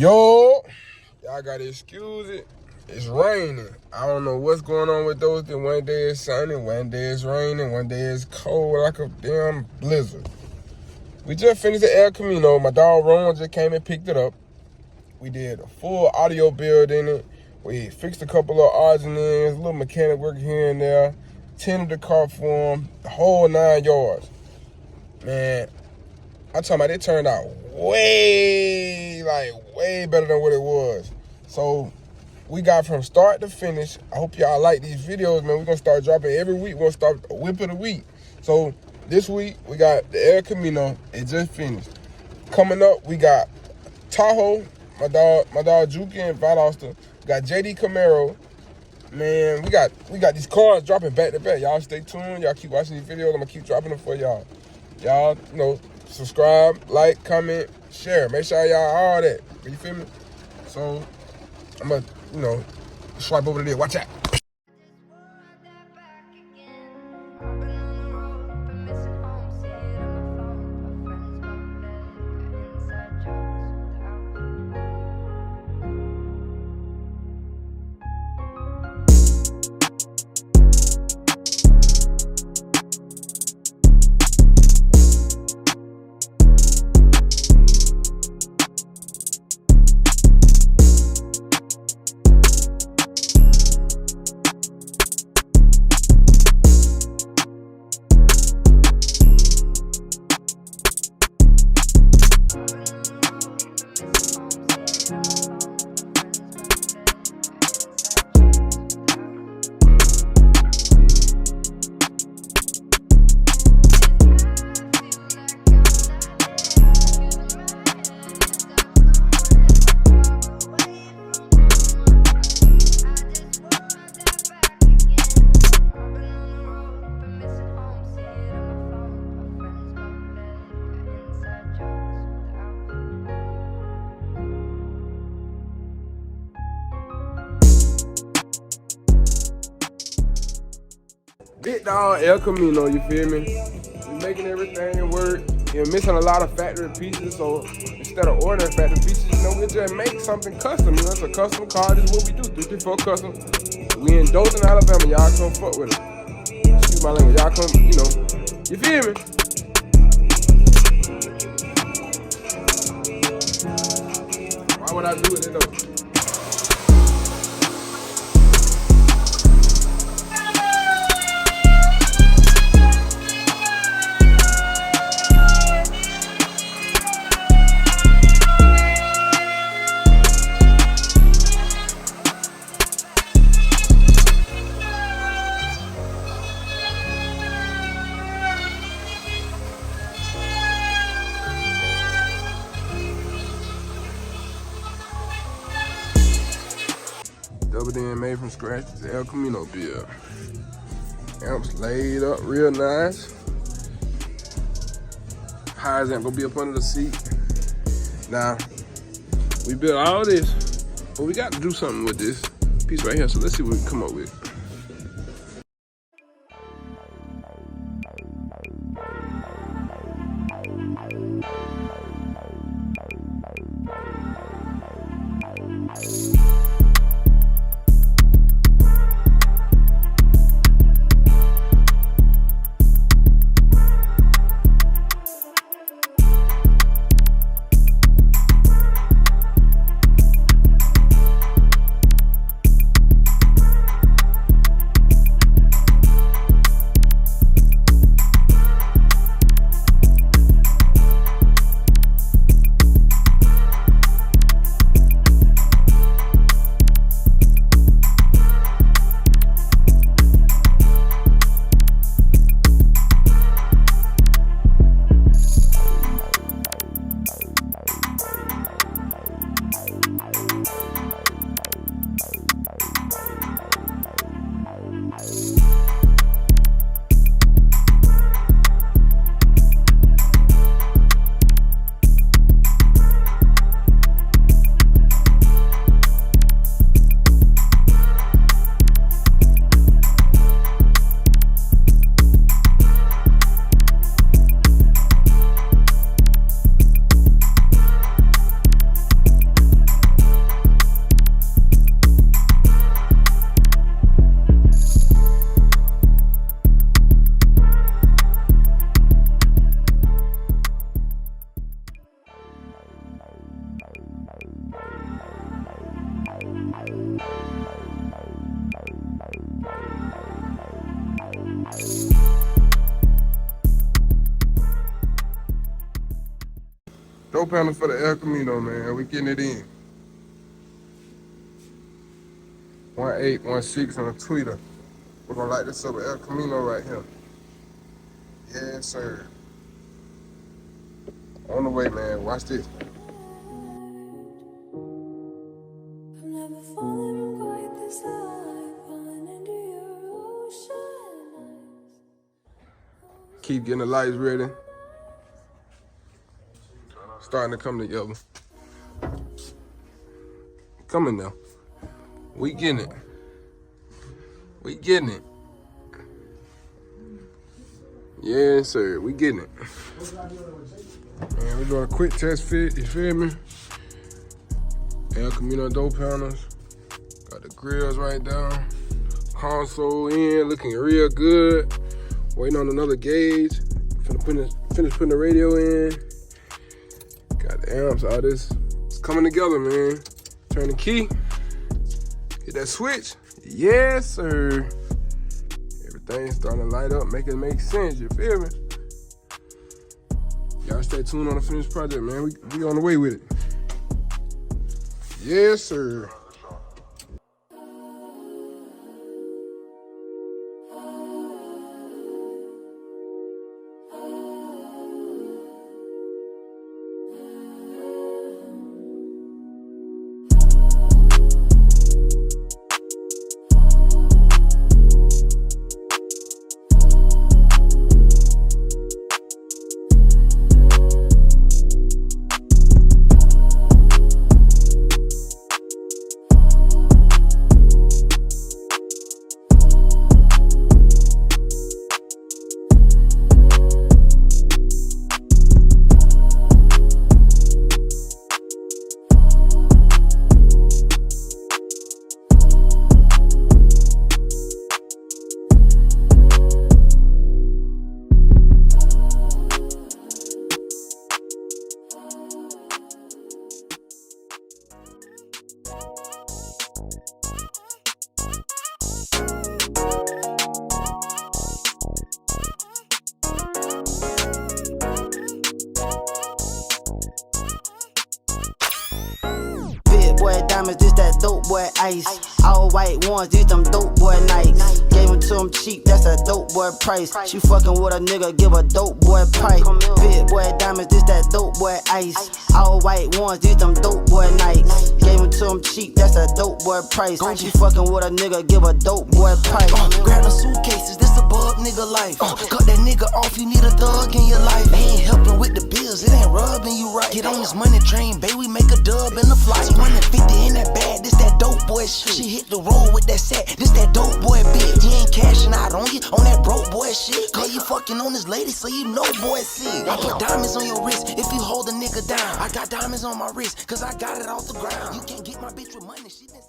Yo, y'all gotta excuse it. It's raining. I don't know what's going on with those. Then one day it's sunny, one day it's raining, one day it's cold like a damn blizzard. We just finished the El Camino. My dog Ron just came and picked it up. We did a full audio build in it. We fixed a couple of odds and ends, a little mechanic work here and there, tinted the car for him, the whole 9 yards. Man, I'm talking about it turned out way better than what it was. So we got from start to finish. I hope y'all like these videos, man. We're gonna start dropping every week. We're gonna start a whip of the week. So this week we got the El Camino. It just finished. Coming up, we got Tahoe, my dog Juki and Valdosta. We got JD Camaro. Man, we got these cars dropping back to back. Y'all stay tuned. Y'all keep watching these videos. I'm gonna keep dropping them for y'all. Y'all, subscribe, like, comment, share. Make sure y'all all that. You feel me? So I'm gonna, swipe over to there. Watch out. Big dog El Camino, you feel me? We're making everything work. You're missing a lot of factory pieces, so instead of ordering factory pieces, we just make something custom. It's a custom car. This is what we do. 354 custom. We in Dothan, Alabama. Y'all come fuck with it. Excuse my language. Y'all come, you feel me? Why would I do it though? Double D made from scratch. The El Camino build. Amps laid up real nice. Highs amp gonna be up under the seat. Now, we built all this, but we got to do something with this piece right here. So let's see what we can come up with. door panels for the El Camino, man. We getting it in. 1816 on a tweeter. We're gonna light this up at El Camino right here. Yes, sir. On the way, man. Watch this. Keep getting the lights ready. Starting to come together. Coming now. We getting it. We getting it. Yes, sir. We getting it. Man, we're doing a quick test fit. You feel me? El Camino door panels. Got the grills right down. Console in, looking real good. Waiting on another gauge. Finish putting the radio in. Got the amps, all this. It's coming together, man. Turn the key. Hit that switch. Yes, sir. Everything's starting to light up, make it make sense. You feel me? Y'all stay tuned on the finished project, man. We on the way with it. Yes, sir. Diamonds, this that dope boy ice. All white ones, these them dope boy nights. Gave them to him cheap, that's a dope boy price. She fucking with a nigga, give a dope boy pipe. Big boy diamonds, this that dope boy ice. All white ones, these them dope boy nights. Gave them to him cheap, that's a dope boy price. She fucking with a nigga, give a dope boy pipe. Grab the suitcases, this a bug nigga life. Cut that nigga off, you need a thug in your life. They ain't helping with the bills, it ain't rubbing you right. Get on this money train, baby, we make a dub in the flight. 250 in that bag, this that dope boy shit. She hit the road with that set, this that dope boy bitch. He ain't cashing out on you, on that broke boy shit. Cause you fucking on this lady, so you know boy sick. I put diamonds on your wrist, if you hold a nigga down. I got diamonds on my wrist, cause I got it off the ground. You can't get my bitch with money, she been